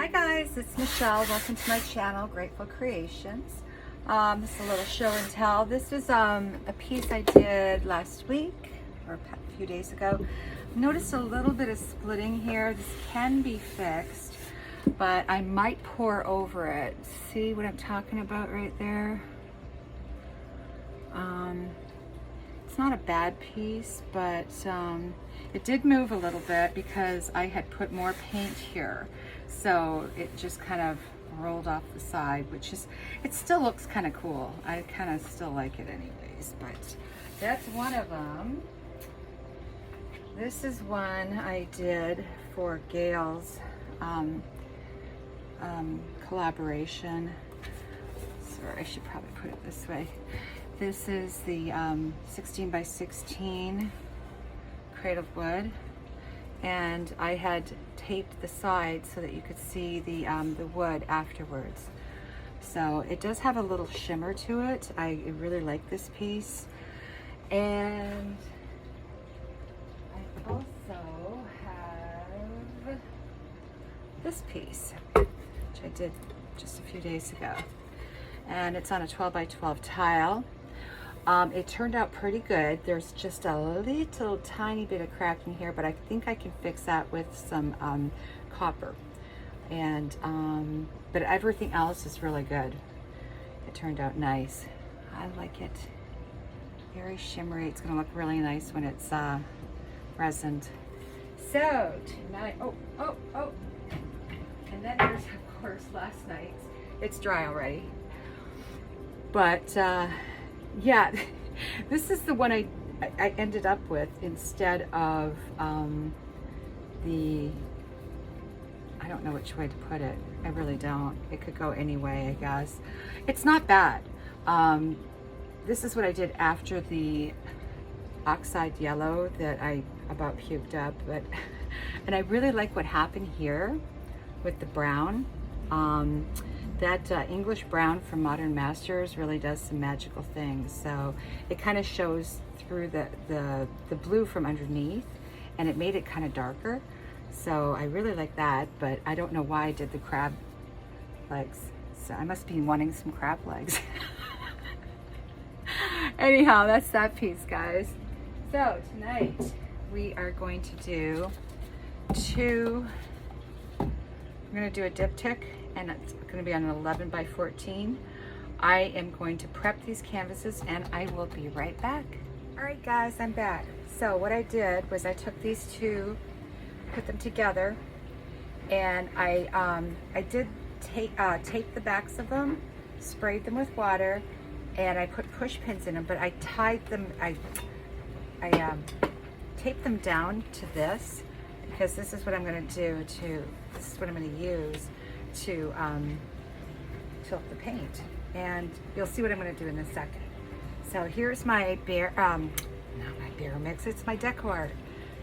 Hi guys, it's Michelle. Welcome to my channel, Grateful Creations. This is a little show and tell. This is a piece I did last week or a few days ago. Notice a little bit of splitting here. This can be fixed, but I might pour over it. See what I'm talking about right there? It's not a bad piece, but it did move a little bit because I had put more paint here. So it just kind of rolled off the side, which is, it still looks kind of cool. I kind of still like it anyways, but that's one of them. This is one I did for Gail's collaboration. Sorry, I should probably put it this way. This is the 16 by 16 crate of wood, and I had taped the sides so that you could see the wood afterwards. So it does have a little shimmer to it. I really like this piece. And I also have this piece, which I did just a few days ago. And it's on a 12 by 12 tile. It turned out pretty good. There's just a little tiny bit of cracking here, but I think I can fix that with some copper. And but everything else is really good. It turned out nice. I like it. Very shimmery. It's gonna look really nice when it's resined. So tonight, and then there's of course last night's. It's dry already. But yeah, this is the one I ended up with instead of the, I don't know which way to put it. I really don't. It could go any way, I guess. It's not bad. This is what I did after the oxide yellow that I about puked up, but and I really like what happened here with the brown. That English brown from Modern Masters really does some magical things. So it kind of shows through the blue from underneath, and it made it kind of darker. So I really like that, but I don't know why I did the crab legs. So I must be wanting some crab legs. Anyhow, that's that piece, guys. So tonight we are going to do I'm going to do a diptych, and it's going to be on an 11 by 14. I am going to prep these canvases and I will be right back. All right guys, I'm back. So what I did was I took these two, put them together, and I did tape the backs of them, sprayed them with water, and I put push pins in them, but I tied them, I taped them down to this, because this is what I'm going to do this is what I'm going to use to tilt the paint, and you'll see what I'm going to do in a second. So here's my not my beer mix, it's my Decoart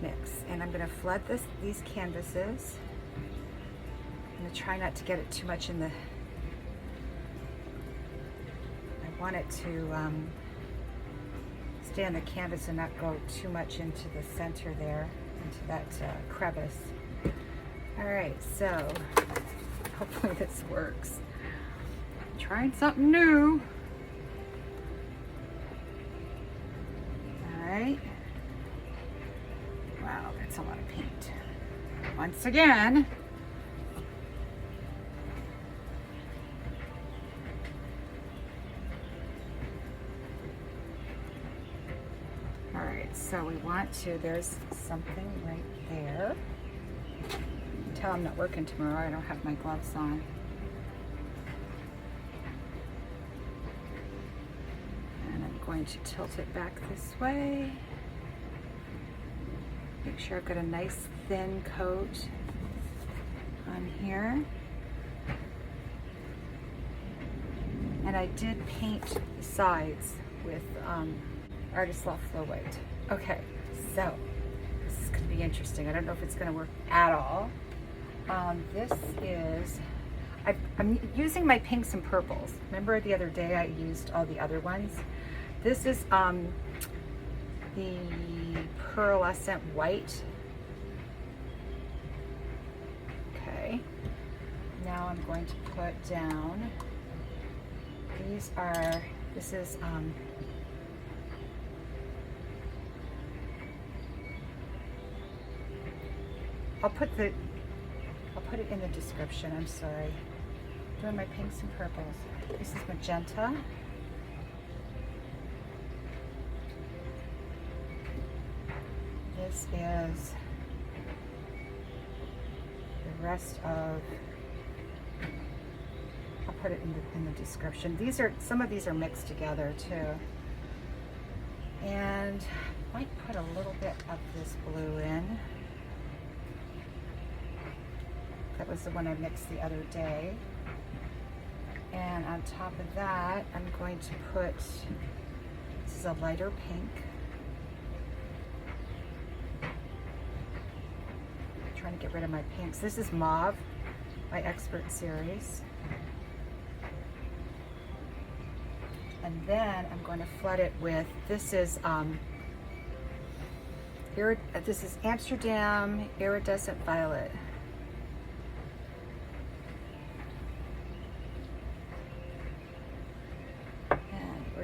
mix, and I'm going to flood these canvases. I'm going to try not to get it too much in the, I want it to stay on the canvas and not go too much into the center there, into that crevice. All right, so hopefully this works. I'm trying something new. All right. Wow, that's a lot of paint. Once again. All right, so we want to, there's something right there. Tell I'm not working tomorrow, I don't have my gloves on. And I'm going to tilt it back this way. Make sure I've got a nice thin coat on here. And I did paint the sides with Artist Loft Flow White. Okay, so this is going to be interesting. I don't know if it's going to work at all. This is, I'm using my pinks and purples. Remember the other day I used all the other ones? This is the pearlescent white. Okay. now I'm going to put down, this is I'll put it in the description. I'm sorry. Doing my pinks and purples. This is magenta. This is the rest of, I'll put it in the description. Some of these are mixed together too. And I might put a little bit of this blue in. That was the one I mixed the other day. And on top of that, I'm going to put, this is a lighter pink. I'm trying to get rid of my pinks. This is Mauve by Expert Series. And then I'm going to flood it with, this is Amsterdam Iridescent Violet.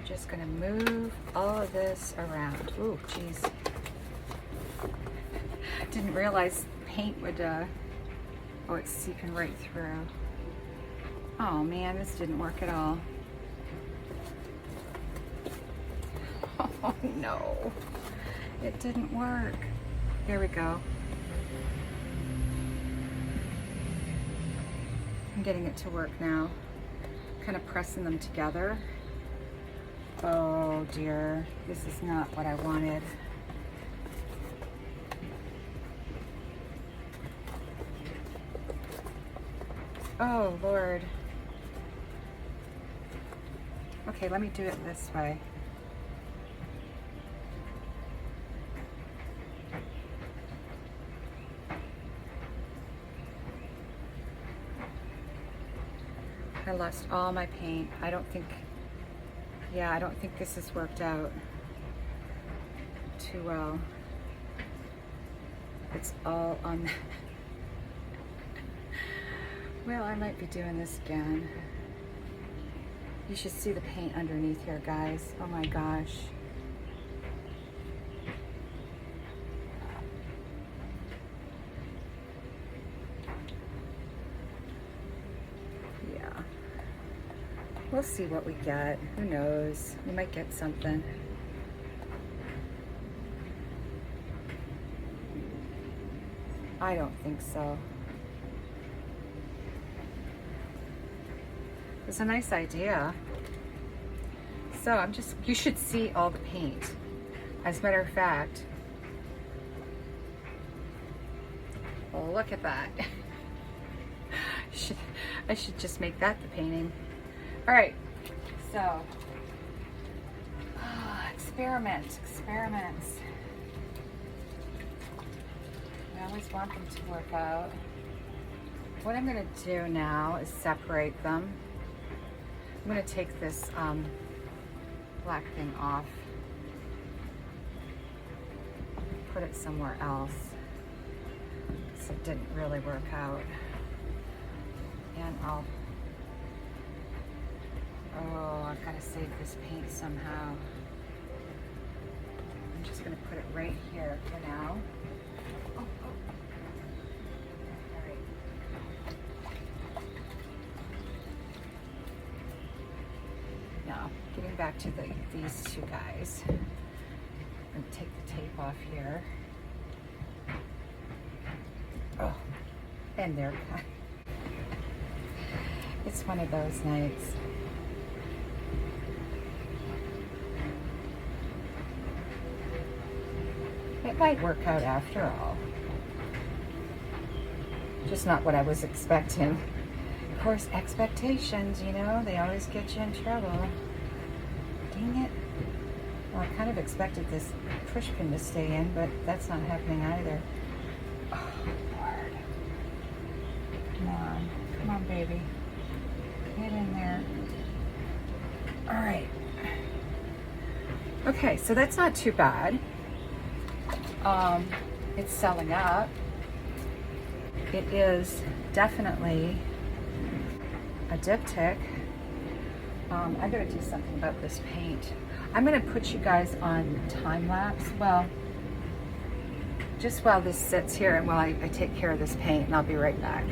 Just going to move all of this around. Ooh, geez. Didn't realize paint would, oh, it's seeping right through. Oh man, this didn't work at all. Oh no, it didn't work. There we go. I'm getting it to work now. Kind of pressing them together. Oh dear, this is not what I wanted. Oh Lord. Okay, let me do it this way. I lost all my paint. I don't think this has worked out too well. It's all on. Well, I might be doing this again. You should see the paint underneath here, guys. Oh my gosh. We'll see what we get. Who knows? We might get something. I don't think so. It's a nice idea. So you should see all the paint. As a matter of fact, oh, look at that. I should just make that the painting. All right, so experiments. I always want them to work out. What I'm gonna do now is separate them. I'm gonna take this black thing off, put it somewhere else, because it didn't really work out. And I've got to save this paint somehow. I'm just going to put it right here for now. All right. Now, getting back to these two guys. I'm going to take the tape off here. Oh, and they're cut. It's one of those nights. It might work out after all. Just not what I was expecting. Of course, expectations, you know, they always get you in trouble. Dang it. Well, I kind of expected this push pin to stay in, but that's not happening either. Oh, Lord. Come on, baby. Get in there. All right. Okay, so that's not too bad. It's selling up. It is definitely Diptych. I gotta do something about this paint. I'm gonna put you guys on time lapse. Well, just while this sits here and while I take care of this paint, and I'll be right back.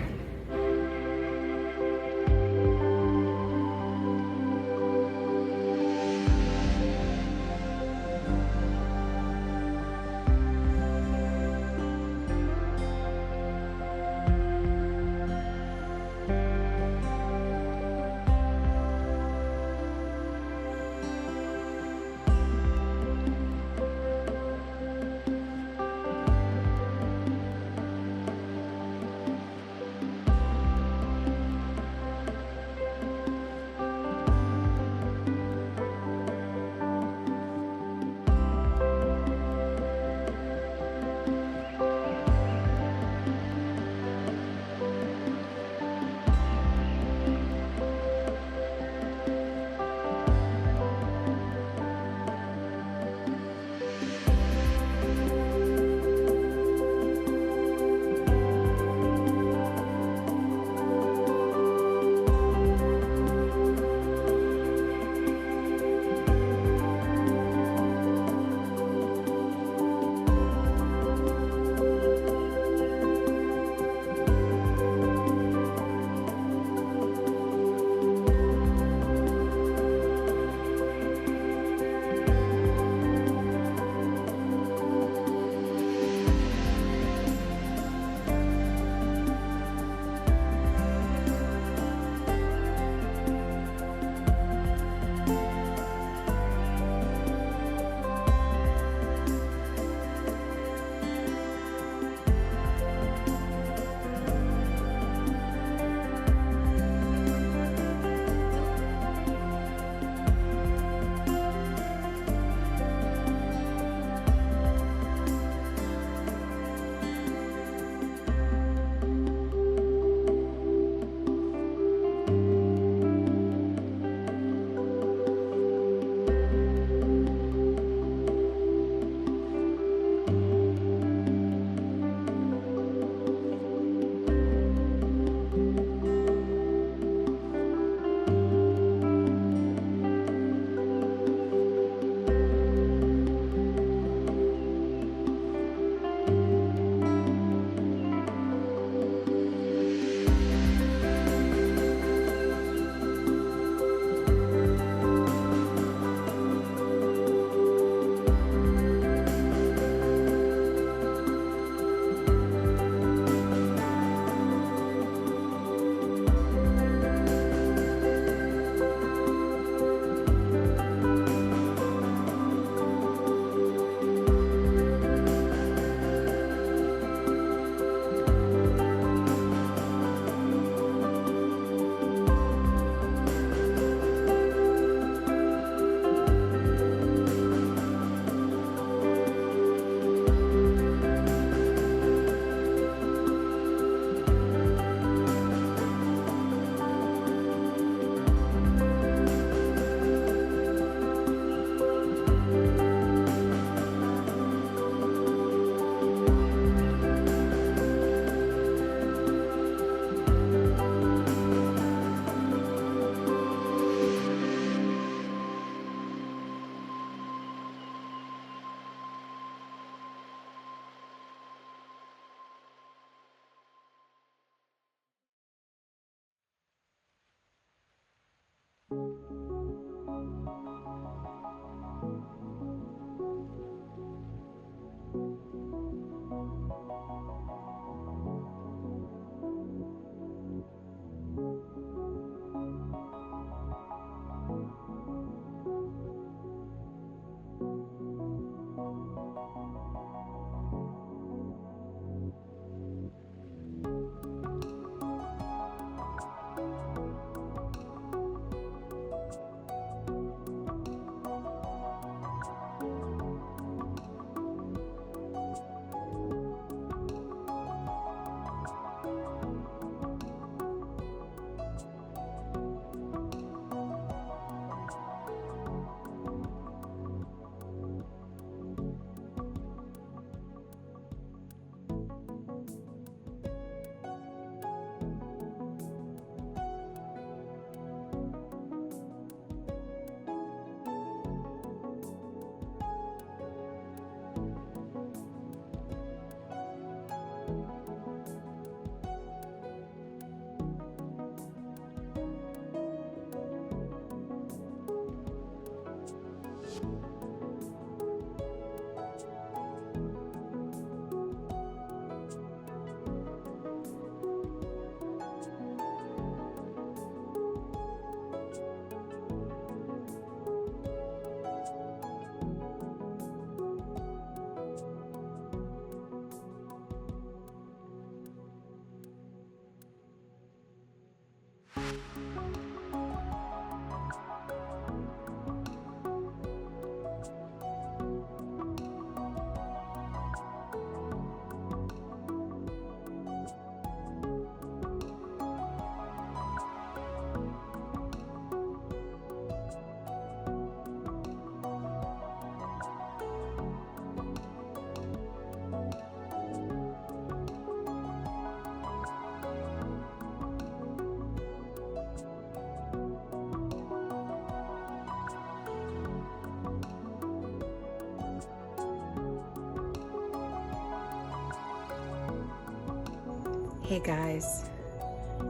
Hey guys,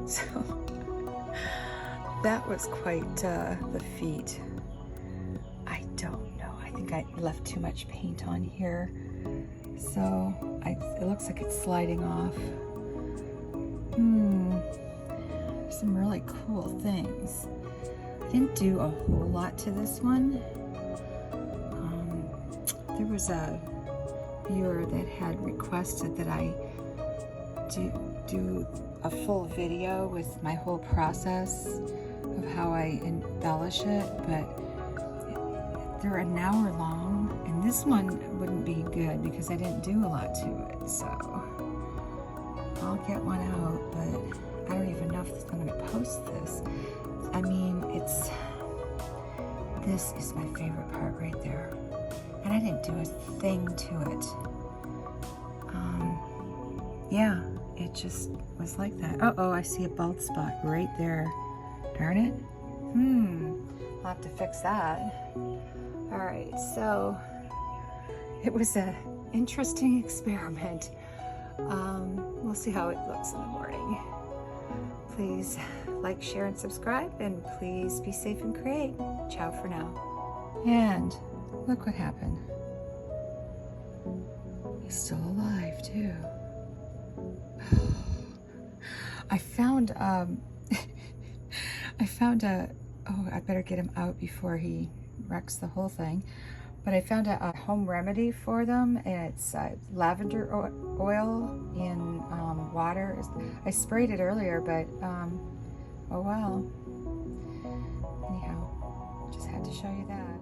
so that was quite the feat. I don't know, I think I left too much paint on here, so it looks like it's sliding off. Some really cool things. I didn't do a whole lot to this one. There was a viewer that had requested that I do a full video with my whole process of how I embellish it, but they're an hour long, and this one wouldn't be good because I didn't do a lot to it, so I'll get one out, but I don't even know if I'm going to post this. I mean, this is my favorite part right there, and I didn't do a thing to it. Yeah, it just was like that. Uh-oh, I see a bald spot right there. Darn it. I'll have to fix that. All right, so it was an interesting experiment. We'll see how it looks in the morning. Please like, share, and subscribe, and please be safe and create. Ciao for now. And look what happened. He's still alive too. I found oh, I better get him out before he wrecks the whole thing. But I found a home remedy for them, and it's lavender oil in water. I sprayed it earlier, but oh well. Anyhow, just had to show you that.